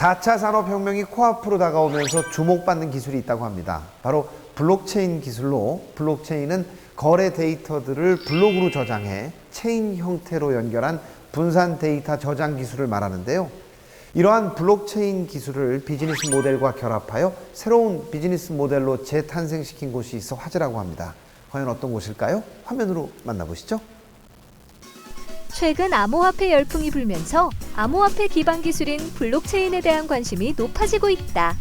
4차 산업혁명이 코앞으로 다가오면서 주목받는 기술이 있다고 합니다. 바로 블록체인 기술로 블록체인은 거래 데이터들을 블록으로 저장해 체인 형태로 연결한 분산 데이터 저장 기술을 말하는데요. 이러한 블록체인 기술을 비즈니스 모델과 결합하여 새로운 비즈니스 모델로 재탄생시킨 곳이 있어 화제라고 합니다. 과연 어떤 곳일까요? 화면으로 만나보시죠. 최근 암호화폐 열풍이 불면서 암호화폐 기반 기술인 블록체인에 대한 관심이 높아지고 있다.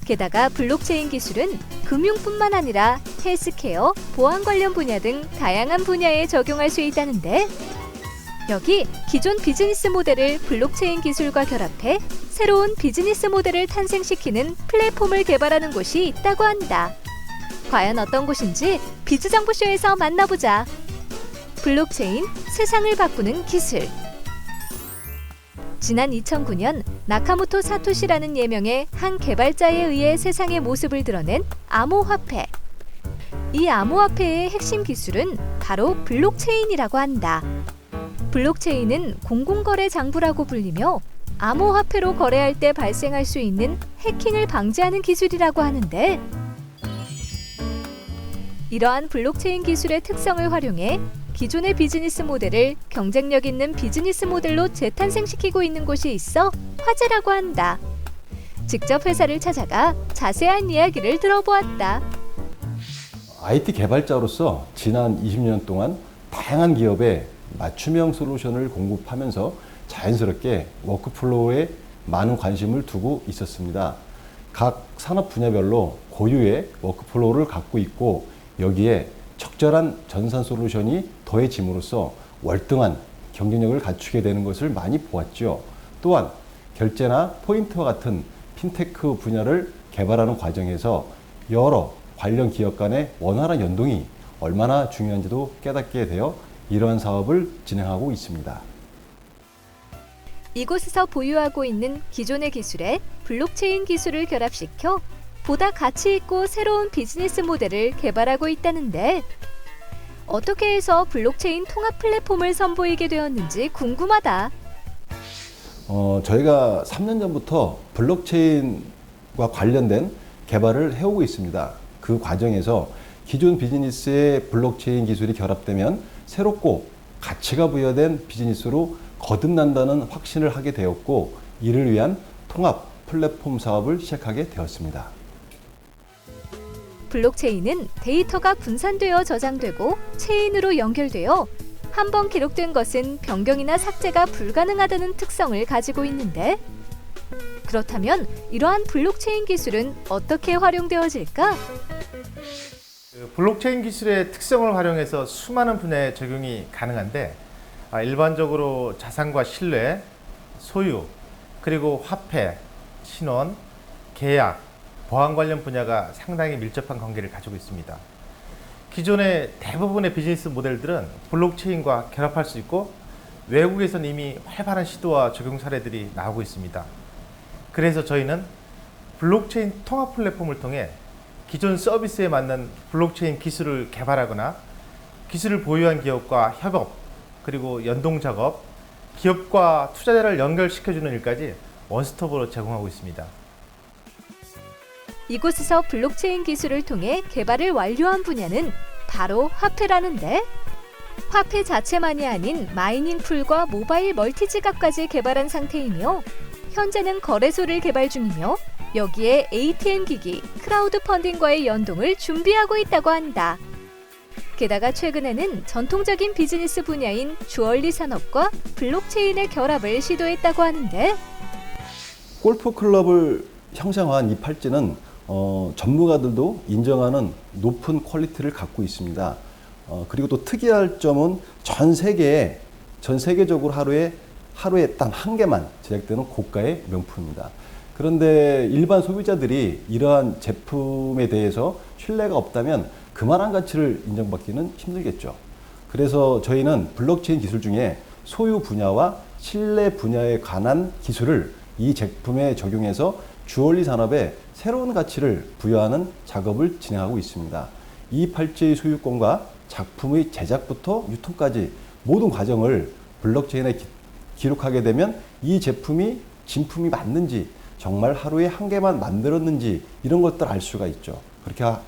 게다가 블록체인 기술은 금융뿐만 아니라 헬스케어, 보안 관련 분야 등 다양한 분야에 적용할 수 있다는데, 여기 기존 비즈니스 모델을 블록체인 기술과 결합해 새로운 비즈니스 모델을 탄생시키는 플랫폼을 개발하는 곳이 있다고 한다. 과연 어떤 곳인지 비즈정보쇼에서 만나보자. 블록체인, 세상을 바꾸는 기술. 지난 2009년 나카모토 사토시라는 예명의 한 개발자에 의해 세상의 모습을 드러낸 암호화폐. 이 암호화폐의 핵심 기술은 바로 블록체인이라고 한다. 블록체인은 공공거래 장부라고 불리며 암호화폐로 거래할 때 발생할 수 있는 해킹을 방지하는 기술이라고 하는데, 이러한 블록체인 기술의 특성을 활용해 기존의 비즈니스 모델을 경쟁력 있는 비즈니스 모델로 재탄생시키고 있는 곳이 있어 화제라고 한다. 직접 회사를 찾아가 자세한 이야기를 들어보았다. IT 개발자로서 지난 20년 동안 다양한 기업에 맞춤형 솔루션을 공급하면서 자연스럽게 워크플로우에 많은 관심을 두고 있었습니다. 각 산업 분야별로 고유의 워크플로우를 갖고 있고, 여기에 적절한 전산 솔루션이 더해짐으로써 월등한 경쟁력을 갖추게 되는 것을 많이 보았죠. 또한 결제나 포인트와 같은 핀테크 분야를 개발하는 과정에서 여러 관련 기업 간의 원활한 연동이 얼마나 중요한지도 깨닫게 되어 이러한 사업을 진행하고 있습니다. 이곳에서 보유하고 있는 기존의 기술에 블록체인 기술을 결합시켜 보다 가치 있고 새로운 비즈니스 모델을 개발하고 있다는데, 어떻게 해서 블록체인 통합 플랫폼을 선보이게 되었는지 궁금하다. 저희가 3년 전부터 블록체인과 관련된 개발을 해오고 있습니다. 그 과정에서 기존 비즈니스의 블록체인 기술이 결합되면 새롭고 가치가 부여된 비즈니스로 거듭난다는 확신을 하게 되었고, 이를 위한 통합 플랫폼 사업을 시작하게 되었습니다. 블록체인은 데이터가 분산되어 저장되고 체인으로 연결되어 한 번 기록된 것은 변경이나 삭제가 불가능하다는 특성을 가지고 있는데, 그렇다면 이러한 블록체인 기술은 어떻게 활용되어질까? 블록체인 기술의 특성을 활용해서 수많은 분야에 적용이 가능한데, 일반적으로 자산과 신뢰, 소유, 그리고 화폐, 신원, 계약, 보안 관련 분야가 상당히 밀접한 관계를 가지고 있습니다. 기존의 대부분의 비즈니스 모델들은 블록체인과 결합할 수 있고, 외국에서는 이미 활발한 시도와 적용 사례들이 나오고 있습니다. 그래서 저희는 블록체인 통합 플랫폼을 통해 기존 서비스에 맞는 블록체인 기술을 개발하거나 기술을 보유한 기업과 협업, 그리고 연동 작업, 기업과 투자자를 연결시켜주는 일까지 원스톱으로 제공하고 있습니다. 이곳에서 블록체인 기술을 통해 개발을 완료한 분야는 바로 화폐라는데, 화폐 자체만이 아닌 마이닝 풀과 모바일 멀티지갑까지 개발한 상태이며, 현재는 거래소를 개발 중이며 여기에 ATM 기기, 크라우드 펀딩과의 연동을 준비하고 있다고 한다. 게다가 최근에는 전통적인 비즈니스 분야인 주얼리 산업과 블록체인의 결합을 시도했다고 하는데, 골프 클럽을 형성한 이 팔찌는 전문가들도 인정하는 높은 퀄리티를 갖고 있습니다. 그리고 또 특이할 점은 전 세계적으로 하루에 단 한 개만 제작되는 고가의 명품입니다. 그런데 일반 소비자들이 이러한 제품에 대해서 신뢰가 없다면 그만한 가치를 인정받기는 힘들겠죠. 그래서 저희는 블록체인 기술 중에 소유 분야와 신뢰 분야에 관한 기술을 이 제품에 적용해서 주얼리 산업에 새로운 가치를 부여하는 작업을 진행하고 있습니다. 이 팔찌의 소유권과 작품의 제작부터 유통까지 모든 과정을 블록체인에 기록하게 되면 이 제품이 진품이 맞는지 정말 하루에 한 개만 만들었는지 이런 것들 알 수가 있죠.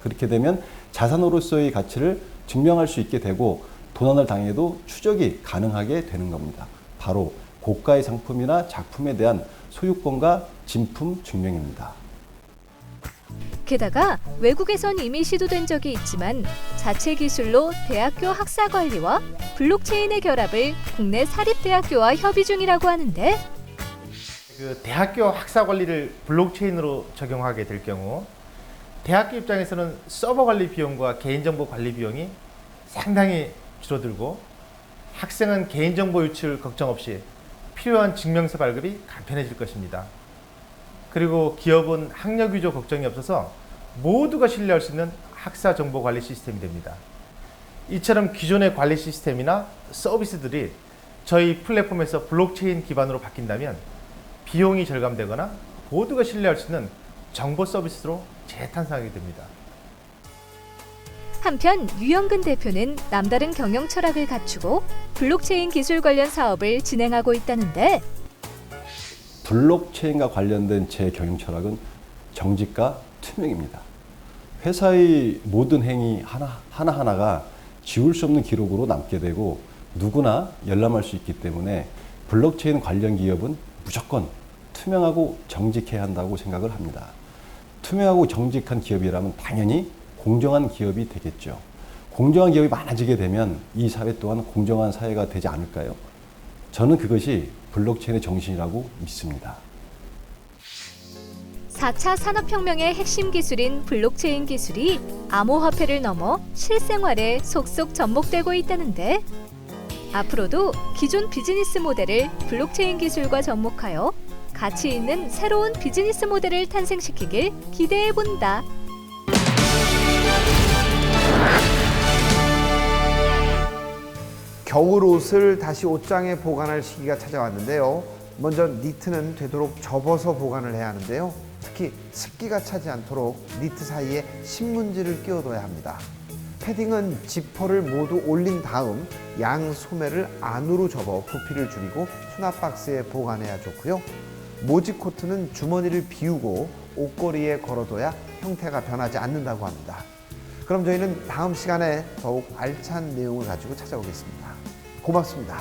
그렇게 되면 자산으로서의 가치를 증명할 수 있게 되고 도난을 당해도 추적이 가능하게 되는 겁니다. 바로 고가의 상품이나 작품에 대한 소유권과 진품 증명입니다. 게다가 외국에선 이미 시도된 적이 있지만 자체 기술로 대학교 학사 관리와 블록체인의 결합을 국내 사립대학교와 협의 중이라고 하는데 그 대학교 학사 관리를 블록체인으로 적용하게 될 경우 대학교 입장에서는 서버 관리 비용과 개인정보 관리 비용이 상당히 줄어들고 학생은 개인정보 유출 걱정 없이 필요한 증명서 발급이 간편해질 것입니다. 그리고 기업은 학력 위조 걱정이 없어서 모두가 신뢰할 수 있는 학사 정보 관리 시스템이 됩니다. 이처럼 기존의 관리 시스템이나 서비스들이 저희 플랫폼에서 블록체인 기반으로 바뀐다면 비용이 절감되거나 모두가 신뢰할 수 있는 정보 서비스로 재탄생하게 됩니다. 한편 유영근 대표는 남다른 경영 철학을 갖추고 블록체인 기술 관련 사업을 진행하고 있다는데 블록체인과 관련된 제 경영 철학은 정직과 투명입니다. 회사의 모든 행위 하나하나가 지울 수 없는 기록으로 남게 되고 누구나 열람할 수 있기 때문에 블록체인 관련 기업은 무조건 투명하고 정직해야 한다고 생각을 합니다. 투명하고 정직한 기업이라면 당연히 공정한 기업이 되겠죠. 공정한 기업이 많아지게 되면 이 사회 또한 공정한 사회가 되지 않을까요? 저는 그것이 블록체인의 정신이라고 믿습니다. 4차 산업혁명의 핵심 기술인 블록체인 기술이 암호화폐를 넘어 실생활에 속속 접목되고 있다는데 앞으로도 기존 비즈니스 모델을 블록체인 기술과 접목하여 가치 있는 새로운 비즈니스 모델을 탄생시키길 기대해본다. 겨울 옷을 다시 옷장에 보관할 시기가 찾아왔는데요. 먼저 니트는 되도록 접어서 보관을 해야 하는데요. 특히 습기가 차지 않도록 니트 사이에 신문지를 끼워둬야 합니다. 패딩은 지퍼를 모두 올린 다음 양 소매를 안으로 접어 부피를 줄이고 수납 박스에 보관해야 좋고요. 모지 코트는 주머니를 비우고 옷걸이에 걸어둬야 형태가 변하지 않는다고 합니다. 그럼 저희는 다음 시간에 더욱 알찬 내용을 가지고 찾아오겠습니다. 고맙습니다.